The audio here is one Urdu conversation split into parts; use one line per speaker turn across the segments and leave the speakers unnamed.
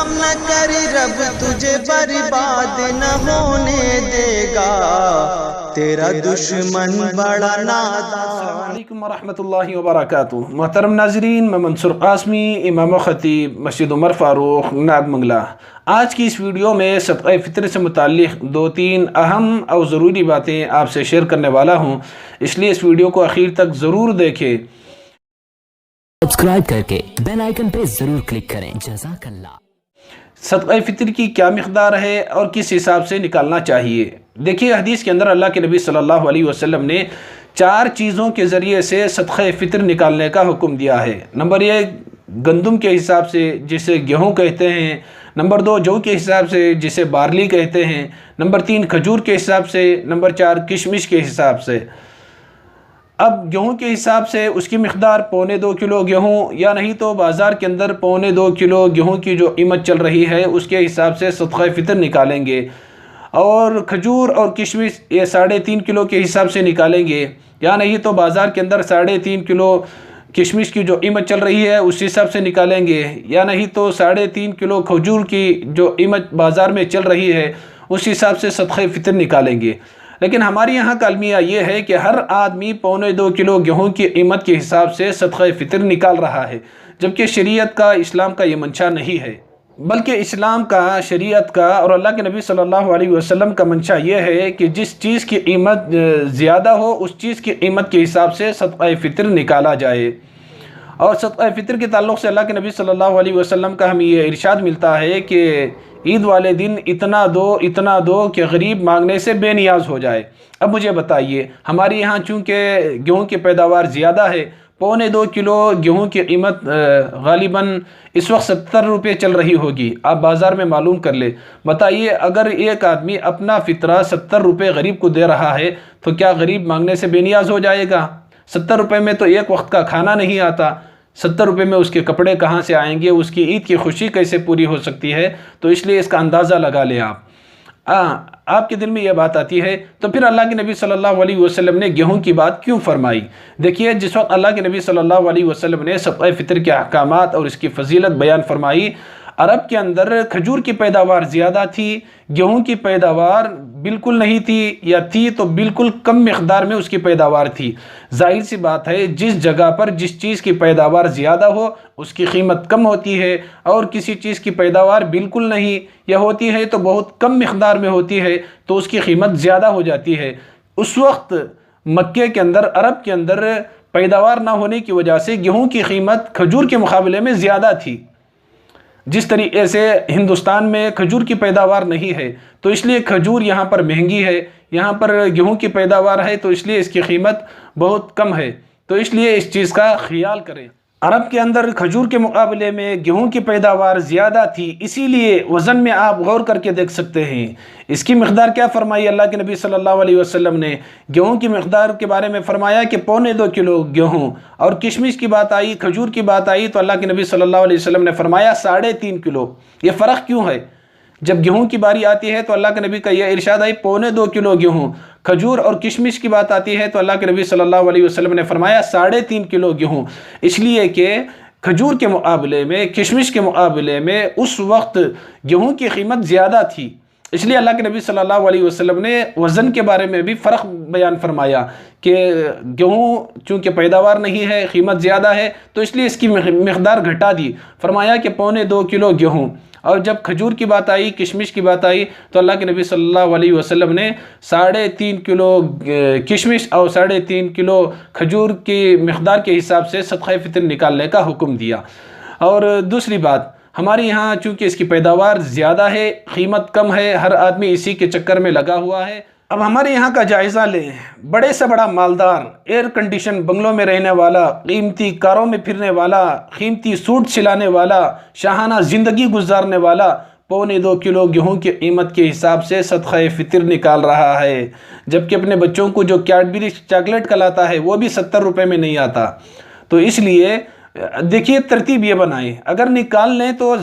غم نہ کری رب تجھے برباد نہ ہونے دے گا، تیرا دشمن بڑا نادان۔
السلام علیکم ورحمۃ اللہ وبرکاتہ۔ محترم ناظرین، میں منصور قاسمی، امام و خطیب مسجد عمر فاروق ناگ منگلہ۔ آج کی اس ویڈیو میں صدقہ فطر سے متعلق 2-3 اہم اور ضروری باتیں آپ سے شیئر کرنے والا ہوں، اس لیے اس ویڈیو کو آخر تک ضرور دیکھیں۔
سبسکرائب کر کے بیل آئیکن پہ ضرور کلک کریں۔ جزاک اللہ۔
صدقہ فطر کی کیا مقدار ہے اور کس حساب سے نکالنا چاہیے؟ دیکھیے، حدیث کے اندر اللہ کے نبی صلی اللہ علیہ وسلم نے 4 چیزوں کے ذریعے سے صدقہ فطر نکالنے کا حکم دیا ہے۔ نمبر 1 گندم کے حساب سے جسے گیہوں کہتے ہیں، نمبر 2 جو کے حساب سے جسے بارلی کہتے ہیں، نمبر 3 کھجور کے حساب سے، نمبر 4 کشمش کے حساب سے۔ اب گیہوں کے حساب سے اس کی مقدار 2.25 کلو گیہوں، یا نہیں تو بازار کے اندر 2.25 کلو گیہوں کی جو قیمت چل رہی ہے اس کے حساب سے صدقہ فطر نکالیں گے، اور کھجور اور کشمش یہ 3.5 کلو کے حساب سے نکالیں گے، یا نہیں تو بازار کے اندر 3.5 کلو کشمش کی جو قیمت چل رہی ہے اس حساب سے نکالیں گے، یا نہیں تو 3.5 کلو کھجور کی جو قیمت بازار میں چل رہی ہے اس حساب سے صدقہ فطر نکالیں گے۔ لیکن ہمارے یہاں کا المیہ یہ ہے کہ ہر آدمی 2.25 کلو گیہوں کی قیمت کے حساب سے صدقہ فطر نکال رہا ہے، جبکہ شریعت کا، اسلام کا یہ منشا نہیں ہے، بلکہ اسلام کا، شریعت کا اور اللہ کے نبی صلی اللہ علیہ وسلم کا منشا یہ ہے کہ جس چیز کی قیمت زیادہ ہو اس چیز کی قیمت کے حساب سے صدقہ فطر نکالا جائے۔ اور صدقہ فطر کے تعلق سے اللہ کے نبی صلی اللہ علیہ وسلم کا ہمیں یہ ارشاد ملتا ہے کہ عید والے دن اتنا دو کہ غریب مانگنے سے بے نیاز ہو جائے۔ اب مجھے بتائیے، ہمارے یہاں چونکہ گیہوں کی پیداوار زیادہ ہے، 2.25 کلو گیہوں کی قیمت غالباً اس وقت 70 روپے چل رہی ہوگی، آپ بازار میں معلوم کر لیں۔ بتائیے، اگر ایک آدمی اپنا فطرہ 70 روپے غریب کو دے رہا ہے تو کیا غریب مانگنے سے بے نیاز ہو جائے گا؟ 70 روپے میں تو ایک وقت کا کھانا نہیں آتا، 70 روپے میں اس کے کپڑے کہاں سے آئیں گے، اس کی عید کی خوشی کیسے پوری ہو سکتی ہے؟ تو اس لیے اس کا اندازہ لگا لیں آپ کے دل میں یہ بات آتی ہے تو پھر اللہ کے نبی صلی اللہ علیہ وسلم نے گیہوں کی بات کیوں فرمائی؟ دیکھیے، جس وقت اللہ کے نبی صلی اللہ علیہ وسلم نے صدقہ فطر کے احکامات اور اس کی فضیلت بیان فرمائی، عرب کے اندر کھجور کی پیداوار زیادہ تھی، گیہوں کی پیداوار بالکل نہیں تھی، یا تھی تو بالکل کم مقدار میں اس کی پیداوار تھی۔ ظاہر سی بات ہے، جس جگہ پر جس چیز کی پیداوار زیادہ ہو اس کی قیمت کم ہوتی ہے، اور کسی چیز کی پیداوار بالکل نہیں یا ہوتی ہے تو بہت کم مقدار میں ہوتی ہے تو اس کی قیمت زیادہ ہو جاتی ہے۔ اس وقت مکے کے اندر، عرب کے اندر پیداوار نہ ہونے کی وجہ سے گیہوں کی قیمت کھجور کے مقابلے میں زیادہ تھی۔ جس طریقے سے ہندوستان میں کھجور کی پیداوار نہیں ہے تو اس لیے کھجور یہاں پر مہنگی ہے، یہاں پر گیہوں کی پیداوار ہے تو اس لیے اس کی قیمت بہت کم ہے، تو اس لیے اس چیز کا خیال کریں۔ عرب کے اندر کھجور کے مقابلے میں گیہوں کی پیداوار زیادہ تھی، اسی لیے وزن میں آپ غور کر کے دیکھ سکتے ہیں۔ اس کی مقدار کیا فرمائی اللہ کے نبی صلی اللہ علیہ وسلم نے؟ گیہوں کی مقدار کے بارے میں فرمایا کہ 2.25 کلو گیہوں، اور کشمش کی بات آئی، کھجور کی بات آئی تو اللہ کے نبی صلی اللہ علیہ وسلم نے فرمایا 3.5 کلو۔ یہ فرق کیوں ہے؟ جب گیہوں کی باری آتی ہے تو اللہ کے نبی کا یہ ارشاد ہے 2.25 کلو گیہوں، کھجور اور کشمش کی بات آتی ہے تو اللہ کے نبی صلی اللہ علیہ وسلم نے فرمایا 3.5 کلو گیہوں، اس لیے کہ کھجور کے مقابلے میں، کشمش کے مقابلے میں اس وقت گیہوں کی قیمت زیادہ تھی، اس لیے اللہ کے نبی صلی اللہ علیہ وسلم نے وزن کے بارے میں بھی فرق بیان فرمایا کہ گیہوں چونکہ پیداوار نہیں ہے، قیمت زیادہ ہے تو اس لیے اس کی مقدار گھٹا دی، فرمایا کہ 2.25 کلو گیہوں۔ اور جب کھجور کی بات آئی، کشمش کی بات آئی تو اللہ کے نبی صلی اللہ علیہ وسلم نے 3.5 کلو کشمش اور 3.5 کلو کھجور کی مقدار کے حساب سے صدقہ فطر نکالنے کا حکم دیا۔ اور دوسری بات، ہمارے یہاں چونکہ اس کی پیداوار زیادہ ہے، قیمت کم ہے، ہر آدمی اسی کے چکر میں لگا ہوا ہے۔ اب ہمارے یہاں کا جائزہ لیں، بڑے سے بڑا مالدار، ایئر کنڈیشن بنگلوں میں رہنے والا، قیمتی کاروں میں پھرنے والا، قیمتی سوٹ سلانے والا، شاہانہ زندگی گزارنے والا 2.25 کلو گیہوں کی قیمت کے حساب سے صدقہ فطر نکال رہا ہے، جبکہ اپنے بچوں کو جو کیڈبری چاکلیٹ کھلاتا ہے وہ بھی 70 روپے میں نہیں آتا۔ تو اس لیے دیکھیے، ترتیب یہ بنائیں، اگر نکال لیں تو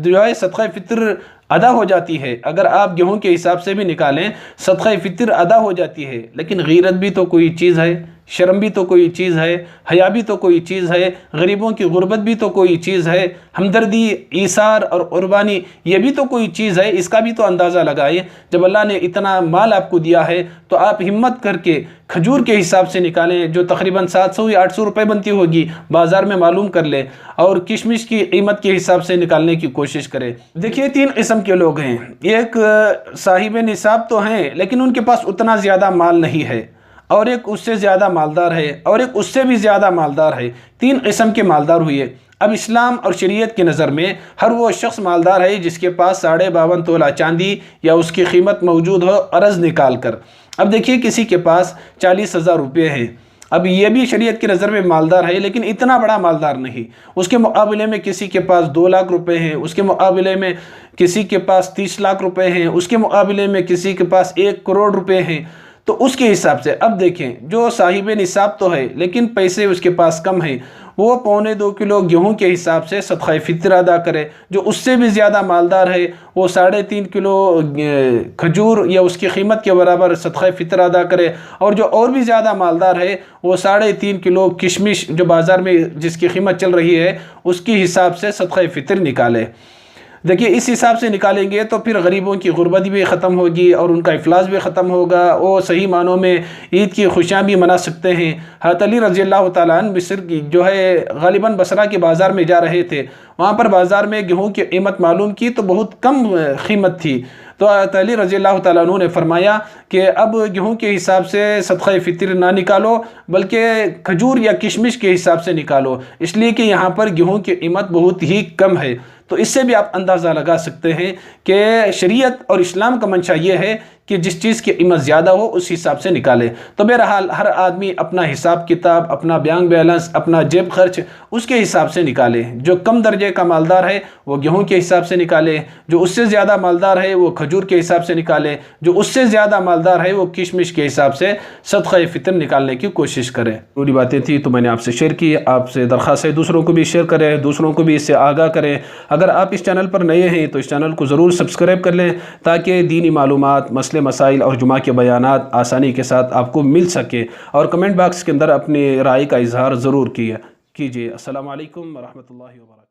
جو ہے صدقہ فطر ادا ہو جاتی ہے، اگر آپ گیہوں کے حساب سے بھی نکالیں صدقہ فطر ادا ہو جاتی ہے، لیکن غیرت بھی تو کوئی چیز ہے شرم بھی تو کوئی چیز ہے، حیا بھی تو کوئی چیز ہے، غریبوں کی غربت بھی تو کوئی چیز ہے، ہمدردی، ایثار اور قربانی یہ بھی تو کوئی چیز ہے۔ اس کا بھی تو اندازہ لگائیں۔ جب اللہ نے اتنا مال آپ کو دیا ہے تو آپ ہمت کر کے کھجور کے حساب سے نکالیں، جو تقریباً 700 یا 800 روپے بنتی ہوگی، بازار میں معلوم کر لیں، اور کشمش کی قیمت کے حساب سے نکالنے کی کوشش کریں۔ دیکھیے 3 قسم کے لوگ ہیں، ایک صاحب نصاب تو ہیں لیکن ان کے پاس اتنا زیادہ مال نہیں ہے، اور ایک اس سے زیادہ مالدار ہے، اور ایک اس سے بھی زیادہ مالدار ہے۔ 3 قسم کے مالدار ہوئے۔ اب اسلام اور شریعت کی نظر میں ہر وہ شخص مالدار ہے جس کے پاس 52.5 تولہ چاندی یا اس کی قیمت موجود ہو عرض نکال کر۔ اب دیکھیے کسی کے پاس 40,000 روپے ہیں، اب یہ بھی شریعت کی نظر میں مالدار ہے لیکن اتنا بڑا مالدار نہیں۔ اس کے مقابلے میں کسی کے پاس 2 لاکھ روپے ہیں، اس کے مقابلے میں کسی کے پاس 30 لاکھ روپے ہیں، اس کے مقابلے میں کسی کے پاس 1 کروڑ روپے ہیں۔ تو اس کے حساب سے اب دیکھیں، جو صاحب نصاب تو ہے لیکن پیسے اس کے پاس کم ہیں، وہ 1.25 کلو گیہوں کے حساب سے صدقہ فطر ادا کرے۔ جو اس سے بھی زیادہ مالدار ہے وہ 3.5 کلو کھجور یا اس کی قیمت کے برابر صدقہ فطر ادا کرے، اور جو اور بھی زیادہ مالدار ہے وہ 3.5 کلو کشمش جو بازار میں جس کی قیمت چل رہی ہے اس کی حساب سے صدقہ فطر نکالے۔ دیکھیے اس حساب سے نکالیں گے تو پھر غریبوں کی غربت بھی ختم ہوگی اور ان کا افلاس بھی ختم ہوگا، وہ صحیح معنوں میں عید کی خوشیاں بھی منا سکتے ہیں۔ حضرت علی رضی اللہ تعالیٰ عنہ مصر کی جو ہے غالباً بصرہ کے بازار میں جا رہے تھے، وہاں پر بازار میں گیہوں کی قیمت معلوم کی تو بہت کم قیمت تھی، تو حضرت علی رضی اللہ تعالیٰ عنہ نے فرمایا کہ اب گیہوں کے حساب سے صدقہ فطر نہ نکالو بلکہ کھجور یا کشمش کے حساب سے نکالو، اس لیے کہ یہاں پر گیہوں کی قیمت بہت ہی کم ہے۔ تو اس سے بھی آپ اندازہ لگا سکتے ہیں کہ شریعت اور اسلام کا منشا یہ ہے کہ جس چیز کی قیمت زیادہ ہو اس حساب سے نکالے۔ تو بہرحال ہر آدمی اپنا حساب کتاب، اپنا بینک بیلنس، اپنا جیب خرچ اس کے حساب سے نکالے۔ جو کم درجے کا مالدار ہے وہ گیہوں کے حساب سے نکالے، جو اس سے زیادہ مالدار ہے وہ کھجور کے حساب سے نکالے، جو اس سے زیادہ مالدار ہے وہ کشمش کے حساب سے صدقہ فطر نکالنے کی کوشش کرے۔ پوری باتیں تھی تو میں نے آپ سے شیئر کی، آپ سے درخواست ہے دوسروں کو بھی شیئر کریں، دوسروں کو بھی اس سے آگاہ کریں۔ اگر آپ اس چینل پر نئے ہیں تو اس چینل کو ضرور سبسکرائب کر لیں تاکہ دینی معلومات، مسائل اور جمعہ کے بیانات آسانی کے ساتھ آپ کو مل سکے، اور کمنٹ باکس کے اندر اپنی رائے کا اظہار ضرور کیجیے۔ السلام علیکم ورحمۃ اللہ وبرکاتہ۔